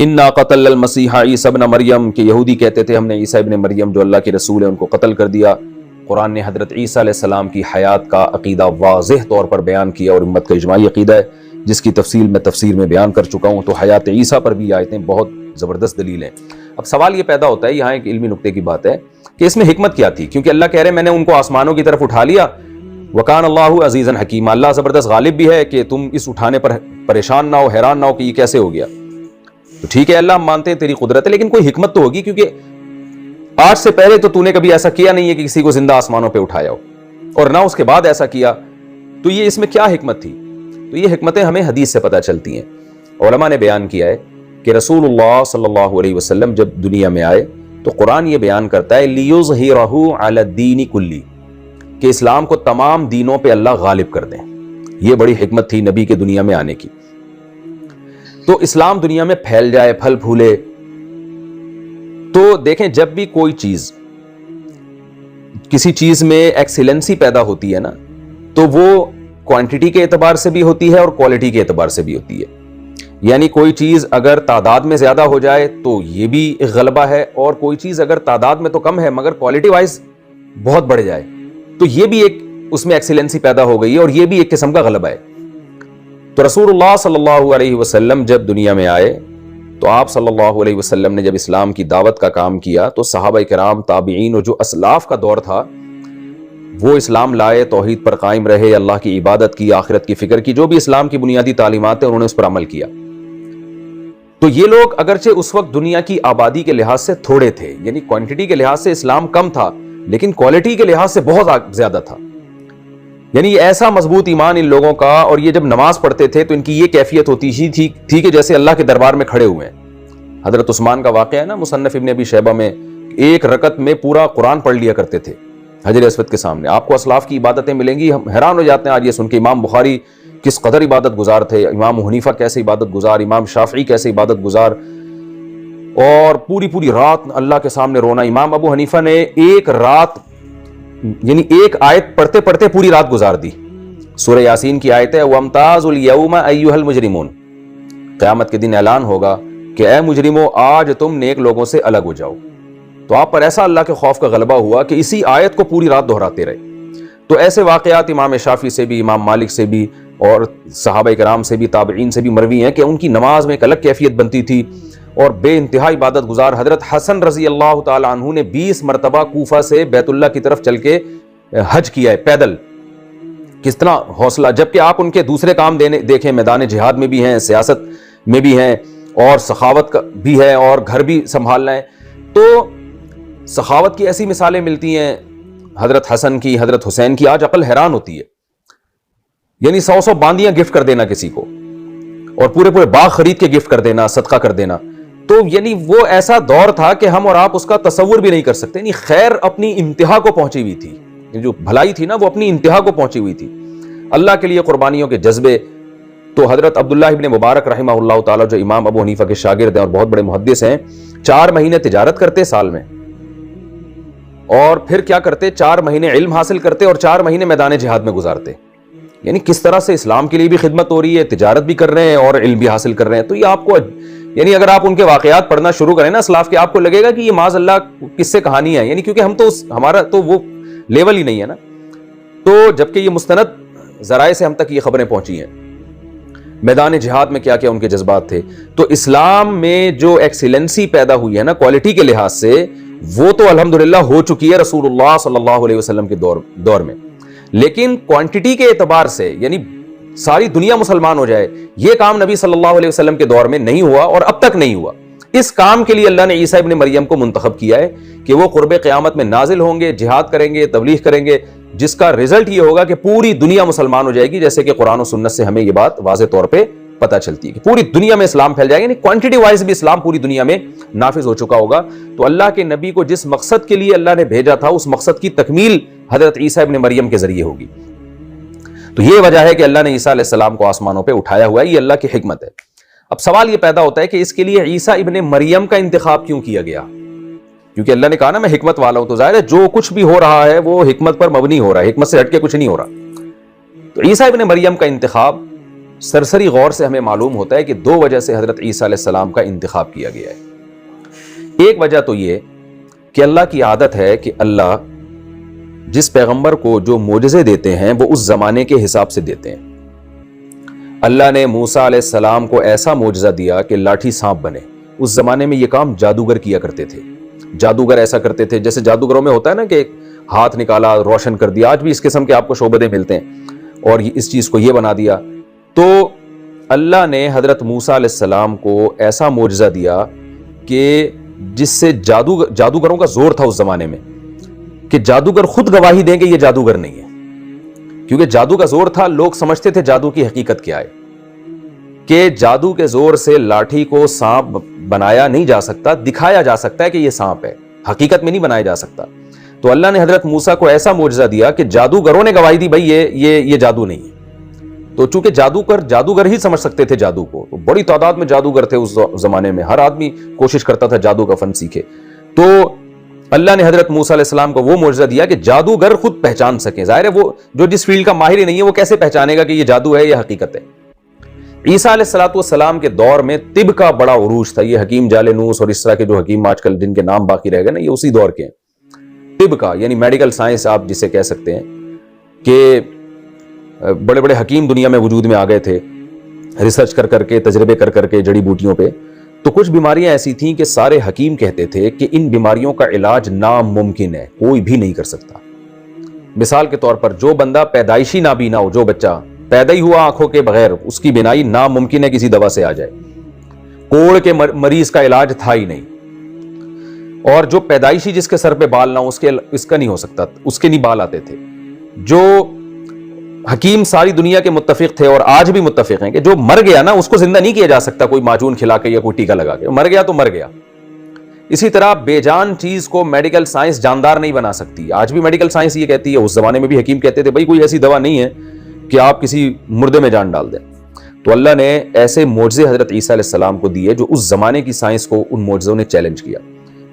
انا قتل المسیح عیسی ابن مریم، کہ یہودی کہتے تھے ہم نے عیسیٰ ابن مریم جو اللہ کے رسول ہیں ان کو قتل کر دیا۔ قرآن نے حضرت عیسیٰ علیہ السلام کی حیات کا عقیدہ واضح طور پر بیان کیا اور امت کا اجماعی عقیدہ ہے، جس کی تفصیل میں تفسیر میں بیان کر چکا ہوں۔ تو حیات عیسیٰ پر بھی آیتیں بہت زبردست دلیل ہیں۔ اب سوال یہ پیدا ہوتا ہے، یہاں ایک علمی نقطے کی بات ہے کہ اس میں حکمت کیا تھی، کیونکہ اللہ کہہ رہے میں نے ان کو آسمانوں کی طرف اٹھا لیا، وکان اللہ عزیزا حکیما، اللہ زبردست غالب بھی ہے کہ تم اس اٹھانے پر پریشان نہ ہو، حیران نہ ہو کہ یہ کیسے ہو گیا۔ تو ٹھیک ہے اللہ ہم مانتے ہیں تیری قدرت ہے، لیکن کوئی حکمت تو ہوگی، کیونکہ آج سے پہلے تو نے کبھی ایسا کیا نہیں ہے کہ کسی کو زندہ آسمانوں پہ اٹھایا ہو، اور نہ اس کے بعد ایسا کیا، تو یہ اس میں کیا حکمت تھی؟ تو یہ حکمتیں ہمیں حدیث سے پتہ چلتی ہیں۔ علماء نے بیان کیا ہے کہ رسول اللہ صلی اللہ علیہ وسلم جب دنیا میں آئے تو قرآن یہ بیان کرتا ہے لِيُظْهِرَهُ عَلَى الدِّينِ كُلِّهِ، کہ اسلام کو تمام دینوں پہ اللہ غالب کر دیں۔ یہ بڑی حکمت تھی نبی کے دنیا میں آنے کی۔ تو اسلام دنیا میں پھیل جائے، پھل پھولے۔ تو دیکھیں جب بھی کوئی چیز، کسی چیز میں ایکسیلنسی پیدا ہوتی ہے نا، تو وہ کوانٹٹی کے اعتبار سے بھی ہوتی ہے اور کوالٹی کے اعتبار سے بھی ہوتی ہے۔ یعنی کوئی چیز اگر تعداد میں زیادہ ہو جائے تو یہ بھی ایک غلبہ ہے، اور کوئی چیز اگر تعداد میں تو کم ہے مگر کوالٹی وائز بہت بڑھ جائے تو یہ بھی ایک اس میں ایکسیلنسی پیدا ہو گئی ہے، اور یہ بھی ایک قسم کا غلبہ ہے۔ تو رسول اللہ صلی اللہ علیہ وسلم جب دنیا میں آئے تو آپ صلی اللہ علیہ وسلم نے جب اسلام کی دعوت کا کام کیا تو صحابہ کرام، تابعین اور جو اسلاف کا دور تھا وہ اسلام لائے، توحید پر قائم رہے، اللہ کی عبادت کی، آخرت کی فکر کی، جو بھی اسلام کی بنیادی تعلیمات ہیں انہوں نے اس پر عمل کیا۔ تو یہ لوگ اگرچہ اس وقت دنیا کی آبادی کے لحاظ سے تھوڑے تھے، یعنی کوانٹٹی کے لحاظ سے اسلام کم تھا، لیکن کوالٹی کے لحاظ سے بہت زیادہ تھا۔ یعنی ایسا مضبوط ایمان ان لوگوں کا، اور یہ جب نماز پڑھتے تھے تو ان کی یہ کیفیت ہوتی تھی کہ جیسے اللہ کے دربار میں کھڑے ہوئے ہیں۔ حضرت عثمان کا واقعہ ہے نا مصنف ابن ابی شیبہ میں، ایک رکعت میں پورا قرآن پڑھ لیا کرتے تھے حجر اسود کے سامنے۔ آپ کو اسلاف کی عبادتیں ملیں گی، ہم حیران ہو جاتے ہیں آج یہ سن کے، امام بخاری کس قدر عبادت گزار تھے، امام حنیفہ کیسے عبادت گزار، امام شافعی کیسے عبادت گزار، اور پوری رات اللہ کے سامنے رونا۔ امام ابو حنیفہ نے ایک رات یعنی ایک آیت پڑھتے پڑھتے پوری رات گزار دی۔ سورہ یاسین کی آیت ہے وَامْتَازُوا الْيَوْمَ أَيُّهَا الْمُجْرِمُونَ، قیامت کے دن اعلان ہوگا کہ اے مجرمو آج تم نیک لوگوں سے الگ ہو جاؤ۔ تو آپ پر ایسا اللہ کے خوف کا غلبہ ہوا کہ اسی آیت کو پوری رات دہراتے رہے۔ تو ایسے واقعات امام شافعی سے بھی، امام مالک سے بھی، اور صحابہ کرام سے بھی، تابعین سے بھی مروی ہیں کہ ان کی نماز میں ایک الگ کیفیت بنتی تھی اور بے انتہا عبادت گزار۔ حضرت حسن رضی اللہ تعالی عنہ نے 20 مرتبہ کوفہ سے بیت اللہ کی طرف چل کے حج کیا ہے پیدل۔ کس طرح حوصلہ، جبکہ آپ ان کے دوسرے کام دیکھیں، میدان جہاد میں بھی ہیں، سیاست میں بھی ہیں، اور سخاوت بھی ہے، اور گھر بھی سنبھالنا ہے۔ تو سخاوت کی ایسی مثالیں ملتی ہیں حضرت حسن کی، حضرت حسین کی، آج عقل حیران ہوتی ہے۔ یعنی 100 باندیاں گفٹ کر دینا کسی کو، اور پورے باغ خرید کے گفٹ کر دینا، صدقہ کر دینا۔ تو یعنی وہ ایسا دور تھا کہ ہم اور آپ اس کا تصور بھی نہیں کر سکتے۔ یعنی خیر اپنی انتہا کو پہنچی ہوئی تھی، جو بھلائی تھی نا وہ اپنی انتہا کو پہنچی ہوئی تھی، اللہ کے لیے قربانیوں کے جذبے۔ تو حضرت عبداللہ ابن مبارک رحمہ اللہ تعالی جو امام ابو حنیفہ کے شاگرد ہیں اور بہت بڑے محدث ہیں، 4 مہینے تجارت کرتے سال میں، اور پھر کیا کرتے، 4 مہینے علم حاصل کرتے اور 4 مہینے میدان جہاد میں گزارتے۔ یعنی کس طرح سے اسلام کے لیے بھی خدمت ہو رہی ہے، تجارت بھی کر رہے ہیں اور علم بھی حاصل کر رہے ہیں۔ تو یہ آپ کو، یعنی اگر آپ ان کے واقعات پڑھنا شروع کریں نا اسلاف کے، آپ کو لگے گا کہ یہ معاذ اللہ کس سے کہانی ہے، یعنی کیونکہ ہم تو ہمارا تو وہ لیول ہی نہیں ہے نا۔ تو جبکہ یہ مستند ذرائع سے ہم تک یہ خبریں پہنچی ہیں، میدان جہاد میں کیا کیا ان کے جذبات تھے۔ تو اسلام میں جو ایکسیلنسی پیدا ہوئی ہے نا کوالٹی کے لحاظ سے، وہ تو الحمدللہ ہو چکی ہے رسول اللہ صلی اللہ علیہ وسلم کے دور میں، لیکن کوانٹٹی کے اعتبار سے، یعنی ساری دنیا مسلمان ہو جائے، یہ کام نبی صلی اللہ علیہ وسلم کے دور میں نہیں ہوا اور اب تک نہیں ہوا۔ اس کام کے لیے اللہ نے عیسیٰ ابن مریم کو منتخب کیا ہے کہ وہ قرب قیامت میں نازل ہوں گے، جہاد کریں گے، تبلیغ کریں گے، جس کا رزلٹ یہ ہوگا کہ پوری دنیا مسلمان ہو جائے گی، جیسے کہ قرآن و سنت سے ہمیں یہ بات واضح طور پہ پتہ چلتی ہے کہ پوری دنیا میں اسلام پھیل جائے گا، یعنی کوانٹٹی وائز بھی اسلام پوری دنیا میں نافذ ہو چکا ہوگا۔ تو اللہ کے نبی کو جس مقصد کے لیے اللہ نے بھیجا تھا، اس مقصد کی تکمیل حضرت عیسیٰ ابن مریم کے ذریعے ہوگی۔ تو یہ وجہ ہے کہ اللہ نے عیسیٰ علیہ السلام کو آسمانوں پہ اٹھایا ہوا ہے، یہ اللہ کی حکمت ہے۔ اب سوال یہ پیدا ہوتا ہے کہ اس کے لیے عیسیٰ ابن مریم کا انتخاب کیوں کیا گیا؟ کیونکہ اللہ نے کہا نا میں حکمت والا ہوں، تو ظاہر ہے جو کچھ بھی ہو رہا ہے وہ حکمت پر مبنی ہو رہا ہے، حکمت سے ہٹ کے کچھ نہیں ہو رہا۔ تو عیسیٰ ابن مریم کا انتخاب سرسری غور سے ہمیں معلوم ہوتا ہے کہ دو وجہ سے حضرت عیسیٰ علیہ السلام کا انتخاب کیا گیا ہے۔ ایک وجہ تو یہ کہ اللہ کی عادت ہے کہ اللہ جس پیغمبر کو جو معجزے دیتے ہیں وہ اس زمانے کے حساب سے دیتے ہیں۔ اللہ نے موسیٰ علیہ السلام کو ایسا معجزہ دیا کہ لاٹھی سانپ بنے۔ اس زمانے میں یہ کام جادوگر کیا کرتے تھے۔ جادوگر ایسا کرتے تھے جیسے جادوگروں میں ہوتا ہے نا کہ ہاتھ نکالا روشن کر دیا، آج بھی اس قسم کے آپ کو شعبدے ملتے ہیں، اور اس چیز کو یہ بنا دیا۔ تو اللہ نے حضرت موسیٰ علیہ السلام کو ایسا معجزہ دیا کہ جس سے جادوگروں کا زور تھا اس زمانے میں، کہ جادوگر خود گواہی دیں کہ یہ جادوگر نہیں ہے، کیونکہ جادو کا زور تھا۔ لوگ سمجھتے تھے جادو کی حقیقت کیا ہے، کہ جادو کے زور سے لاٹھی کو سانپ بنایا نہیں جا سکتا، دکھایا جا سکتا ہے کہ یہ سانپ ہے، حقیقت میں نہیں بنایا جا سکتا۔ تو اللہ نے حضرت موسیٰ کو ایسا معجزہ دیا کہ جادوگروں نے گواہی دی بھائی یہ جادو نہیں ہے۔ تو چونکہ جادوگر ہی سمجھ سکتے تھے جادو کو، تو بڑی تعداد میں جادوگر تھے اس زمانے میں، ہر آدمی کوشش کرتا تھا جادو کا فن سیکھے۔ تو اللہ نے حضرت موسیٰ علیہ السلام کو وہ معجزہ دیا کہ جادوگر خود پہچان سکیں۔ ظاہر ہے وہ جو جس فیلڈ کا ماہر ہی نہیں ہے وہ کیسے پہچانے گا کہ یہ جادو ہے یا حقیقت ہے۔ عیسیٰ علیہ السلام کے دور میں طب کا بڑا عروج تھا۔ یہ حکیم جالینوس اور اس طرح کے جو حکیم آج کل جن کے نام باقی رہ گئے نا، یہ اسی دور کے ہیں۔ طب کا یعنی میڈیکل سائنس آپ جسے کہہ سکتے ہیں، کہ بڑے بڑے حکیم دنیا میں وجود میں آ گئے تھے، ریسرچ کر کے تجربے کر کے جڑی بوٹیوں پہ۔ تو کچھ بیماریاں ایسی تھیں کہ سارے حکیم کہتے تھے کہ ان بیماریوں کا علاج ناممکن ہے، کوئی بھی نہیں کر سکتا۔ مثال کے طور پر جو بندہ پیدائشی نابینا ہو، جو بچہ پیدا ہی ہوا آنکھوں کے بغیر، اس کی بینائی ناممکن ہے کسی دوا سے آ جائے۔ کوڑ کے مریض کا علاج تھا ہی نہیں، اور جو پیدائشی جس کے سر پہ بال نہ ہو اس کا نہیں ہو سکتا، اس کے نہیں بال آتے تھے۔ جو حکیم ساری دنیا کے متفق تھے اور آج بھی متفق ہیں کہ جو مر گیا نا اس کو زندہ نہیں کیا جا سکتا کوئی معجون کھلا کے یا کوئی ٹیکا لگا کے، مر گیا تو مر گیا۔ اسی طرح بے جان چیز کو میڈیکل سائنس جاندار نہیں بنا سکتی، آج بھی میڈیکل سائنس یہ کہتی ہے، اس زمانے میں بھی حکیم کہتے تھے بھائی کوئی ایسی دوا نہیں ہے کہ آپ کسی مردے میں جان ڈال دیں۔ تو اللہ نے ایسے معجزے حضرت عیسیٰ علیہ السلام کو دیے جو اس زمانے کی سائنس کو ان معجزوں نے چیلنج کیا۔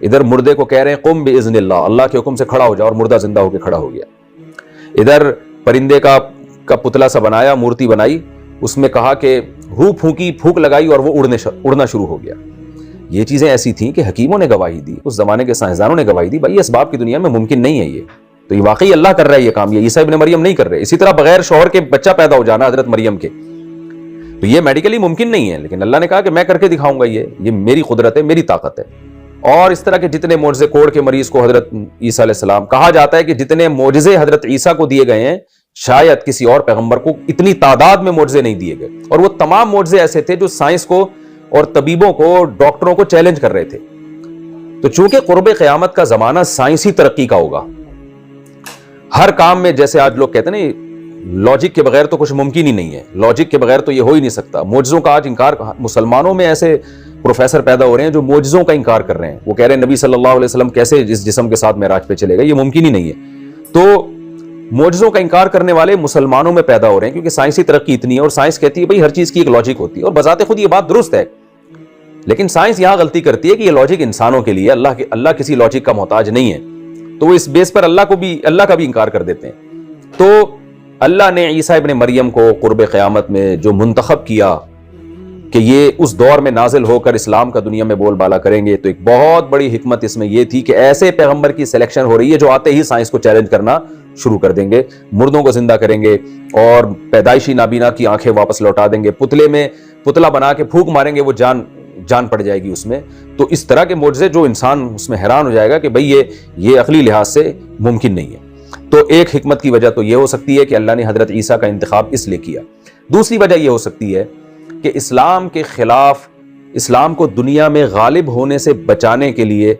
ادھر مردے کو کہہ رہے ہیں قم باذن اللہ، اللہ کے حکم سے کھڑا ہو جا، اور مردہ زندہ ہو کے کھڑا ہو گیا۔ ادھر پرندے کا پتلا سا بنایا، مورتی بنائی، اس میں کہا کہ روح پھونکی، پھونک لگائی اور وہ اڑنا شروع ہو گیا۔ یہ چیزیں ایسی تھیں کہ حکیموں نے گواہی دی، اس زمانے کے سائنسدانوں نے گواہی دی بھائی اسباب کی دنیا میں ممکن نہیں ہے یہ، تو یہ واقعی اللہ کر رہا ہے یہ کام، یہ عیسیٰ ابن مریم نہیں کر رہے۔ اسی طرح بغیر شوہر کے بچہ پیدا ہو جانا حضرت مریم کے، تو یہ میڈیکلی ممکن نہیں ہے، لیکن اللہ نے کہا کہ میں کر کے دکھاؤں گا، یہ میری قدرت ہے، میری طاقت ہے۔ اور اس طرح کے جتنے معجزے، کوڑ کے مریض کو حضرت عیسیٰ علیہ السلام، کہا جاتا ہے کہ جتنے معجزے حضرت عیسیٰ کو دیے گئے ہیں شاید کسی اور پیغمبر کو اتنی تعداد میں معجزے نہیں دیے گئے، اور وہ تمام معجزے ایسے تھے جو سائنس کو اور طبیبوں کو، ڈاکٹروں کو چیلنج کر رہے تھے۔ تو چونکہ قرب قیامت کا زمانہ سائنسی ترقی کا ہوگا، ہر کام میں جیسے آج لوگ کہتے ہیں نا لاجک کے بغیر تو کچھ ممکن ہی نہیں ہے، لاجک کے بغیر تو یہ ہو ہی نہیں سکتا۔ معجزوں کا آج انکار، مسلمانوں میں ایسے پروفیسر پیدا ہو رہے ہیں جو معجزوں کا انکار کر رہے ہیں، وہ کہہ رہے ہیں نبی صلی اللہ علیہ وسلم کیسے اس جسم کے ساتھ معراج پہ چلے گا، یہ ممکن ہی نہیں ہے۔ تو معجزوں کا انکار کرنے والے مسلمانوں میں پیدا ہو رہے ہیں، کیونکہ سائنسی ترقی اتنی ہے، اور سائنس کہتی ہے بھئی ہر چیز کی ایک لاجک ہوتی ہے، اور بذات خود یہ بات درست ہے، لیکن سائنس یہاں غلطی کرتی ہے کہ یہ لاجک انسانوں کے لیے، اللہ کسی لاجک کا محتاج نہیں ہے، تو وہ اس بیس پر اللہ کا بھی انکار کر دیتے ہیں۔ تو اللہ نے عیسیٰ ابن مریم کو قرب قیامت میں جو منتخب کیا کہ یہ اس دور میں نازل ہو کر اسلام کا دنیا میں بول بالا کریں گے، تو ایک بہت بڑی حکمت اس میں یہ تھی کہ ایسے پیغمبر کی سلیکشن ہو رہی ہے جو آتے ہی سائنس کو چیلنج کرنا شروع کر دیں گے، مردوں کو زندہ کریں گے، اور پیدائشی نابینا کی آنکھیں واپس لوٹا دیں گے، پتلے میں پتلا بنا کے پھونک ماریں گے، وہ جان پڑ جائے گی اس میں۔ تو اس طرح کے معجزے جو انسان اس میں حیران ہو جائے گا کہ بھئی یہ عقلی لحاظ سے ممکن نہیں ہے۔ تو ایک حکمت کی وجہ تو یہ ہو سکتی ہے کہ اللہ نے حضرت عیسیٰ کا انتخاب اس لیے کیا۔ دوسری وجہ یہ ہو سکتی ہے کہ اسلام کے خلاف، اسلام کو دنیا میں غالب ہونے سے بچانے کے لیے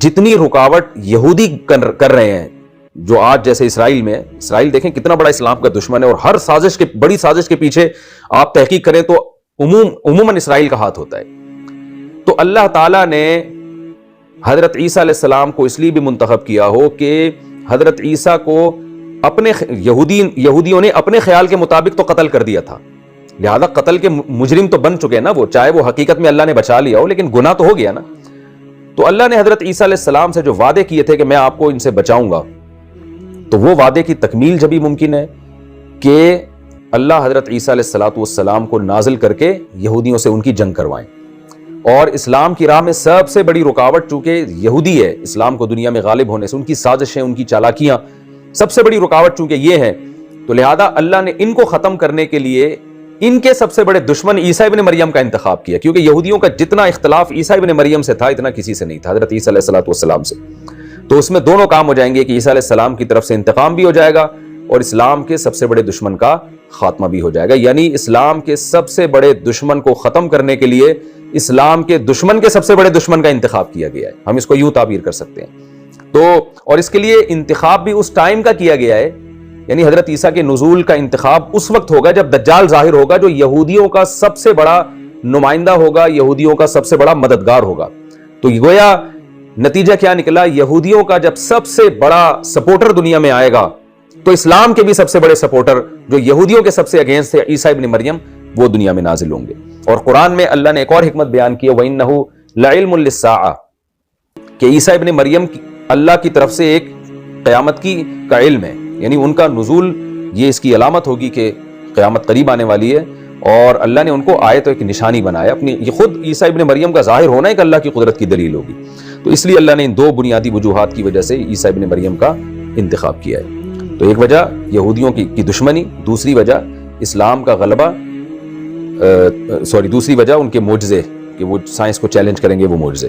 جتنی رکاوٹ یہودی کر رہے ہیں، جو آج جیسے اسرائیل دیکھیں کتنا بڑا اسلام کا دشمن ہے، اور ہر بڑی سازش کے پیچھے آپ تحقیق کریں تو عموماً اسرائیل کا ہاتھ ہوتا ہے۔ تو اللہ تعالیٰ نے حضرت عیسیٰ علیہ السلام کو اس لیے بھی منتخب کیا ہو کہ حضرت عیسیٰ کو اپنے یہودیوں نے اپنے خیال کے مطابق تو قتل کر دیا تھا، لہذا قتل کے مجرم تو بن چکے نا وہ، چاہے وہ حقیقت میں اللہ نے بچا لیا ہو، لیکن گناہ تو ہو گیا نا۔ تو اللہ نے حضرت عیسیٰ علیہ السلام سے جو وعدے کیے تھے کہ میں آپ کو ان سے بچاؤں گا، تو وہ وعدے کی تکمیل جبھی ممکن ہے کہ اللہ حضرت عیسیٰ علیہ السلام کو نازل کر کے یہودیوں سے ان کی جنگ کروائیں. اور اسلام کی راہ میں سب سے بڑی رکاوٹ چونکہ یہودی ہے اسلام کو دنیا میں غالب ہونے سے، ان کی سازشیں، ان کی چالاکیاں، سب سے بڑی رکاوٹ چونکہ یہ ہے، تو لہذا اللہ نے ان کو ختم کرنے کے لیے ان کے سب سے بڑے دشمن عیسیٰ ابن مریم کا انتخاب کیا، کیونکہ یہودیوں کا جتنا اختلاف عیسیٰ ابن مریم سے تھا اتنا کسی سے نہیں تھا، حضرت عیسیٰ علیہ السلام سے. تو اس میں دونوں کام ہو جائیں گے کہ عیسیٰ علیہ السلام کی طرف سے انتقام بھی ہو جائے گا اور اسلام کے سب سے بڑے دشمن کا خاتمہ بھی ہو جائے گا. یعنی اسلام کے سب سے بڑے دشمن کو ختم کرنے کے لیے اسلام کے دشمن کے سب سے بڑے دشمن کا انتخاب کیا گیا ہے. ہم اس کو یوں تعبیر کر سکتے ہیں. تو اور اس کے لیے انتخاب بھی اس ٹائم کا کیا گیا ہے، یعنی حضرت عیسیٰ کے نزول کا انتخاب اس وقت ہوگا جب دجال ظاہر ہوگا، جو یہودیوں کا سب سے بڑا نمائندہ ہوگا، یہودیوں کا سب سے بڑا مددگار ہوگا. تو گویا نتیجہ کیا نکلا، یہودیوں کا جب سب سے بڑا سپورٹر دنیا میں آئے گا تو اسلام کے بھی سب سے بڑے سپورٹر جو یہودیوں کے سب سے اگینسٹ تھے، عیسیٰ ابن مریم، وہ دنیا میں نازل ہوں گے. اور قرآن میں اللہ نے ایک اور حکمت بیان کی ہے، وَإِنَّهُ لَعِلْمٌ لِلسَّاعَةِ، کہ عیسیٰ ابن مریم اللہ کی طرف سے ایک قیامت کا علم ہے، یعنی ان کا نزول یہ اس کی علامت ہوگی کہ قیامت قریب آنے والی ہے. اور اللہ نے ان کو آیت ایک نشانی بنایا اپنی، یہ خود عیسیٰ ابن مریم کا ظاہر ہونا ایک اللہ کی قدرت کی دلیل ہوگی. تو اس لیے اللہ نے ان دو بنیادی وجوہات کی وجہ سے عیسیٰ ابن مریم کا انتخاب کیا ہے. تو ایک وجہ یہودیوں کی دشمنی، دوسری وجہ اسلام کا غلبہ، دوسری وجہ ان کے معجزے کہ وہ سائنس کو چیلنج کریں گے، وہ معجزے.